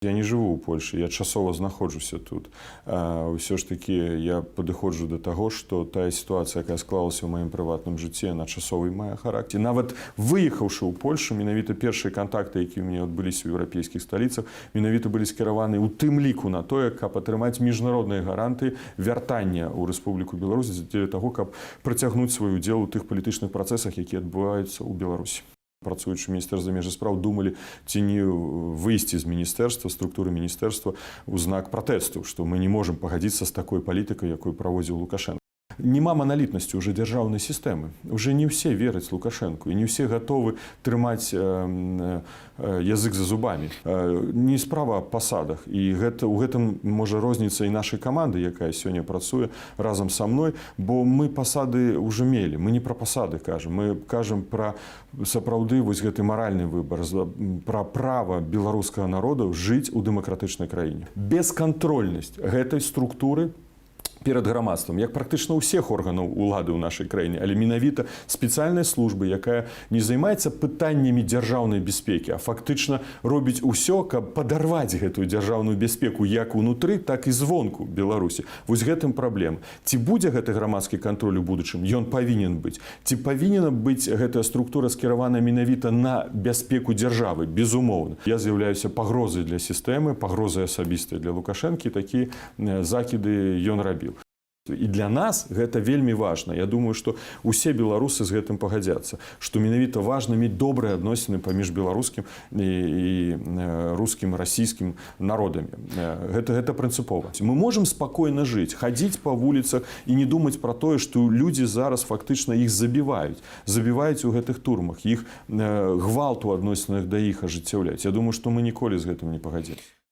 Я не живу ў Польшы, я часова знаходжуся тут. Ўсё ж такі я падыходжу да таго, што тая сітуацыя, якая склалася ў маім прыватным жыцці, на часовы мае характар. Нават выехаўшы ў Польшу, менавіта першыя кантакты, якія ў мяне адбыліся ў еўрапейскіх сталіцах, менавіта былі скіраваны ў тым ліку на тое, каб атрымаць міжнародныя гарантыі вяртання ў Рэспубліку Беларусь дзеля таго, каб працягнуць свой удзел у тых палітычных працэсах, якія адбываюцца ў Беларусі. Працуючы ў міністэрстве замежных спраў, думалі, ці не выйсці з міністэрства, структуры міністэрства ў знак пратэсту, што мы не можам пагадзіцца з такой палітыкай, якую праводзіў Лукашенко. Няма маналітнасці ўжо дзяржаўнай сістэмы. Уже не ўсе вераць Лукашенку, і не ўсе гатовы трымаць язык за зубамі. Не справа па пасадах. І у гэтым можа розніца і нашай каманды, якая сёння працуе разам са мной, бо мы пасады ўжо мелі. Мы не пра пасады кажам. Мы кажам пра сапраўды вось гэты маральны выбар, пра права беларускага народа жыць у дэмакратычнай краіне. Бескантрольнасць гэтай структуры перад грамадствам, як практычна ўсіх органаў улады ў нашай краіне, але менавіта спецыяльнай службы, якая не займаецца пытаннямі дзяржаўнай бяспекі, а фактычна робіць усё, каб падарваць гэтую дзяржаўную бяспеку як унутры, так і звонку Беларусі. Вось гэтым праблема. Ці будзе гэты грамадскі кантроль у будучым? Ён павінен быць. Ці павінна быць гэтая структура скіравана менавіта на бяспеку дзяржавы? Безумоўна. Я з'яўляюся пагрозай для сістэмы, пагрозай асабістай для Лукашэнкі, такія закіды ён рабіў. І для нас гэта вельмі важна. Я думаю, што усе беларусы з гэтым пагадзяцца, што менавіта важна мець добрыя адносіны паміж беларускім і рускім, расійскім народамі. Гэта прынцыпова. Мы можам спакойна жыць, хадзіць па вуліцах і не думаць пра тое, што людзі зараз фактычна іх забіваюць. Забіваюць у гэтых турмах, іх гвалт у адносінах да іх ажыццяўляюць. Я думаю, што мы ніколі з гэтым не пагадзімся.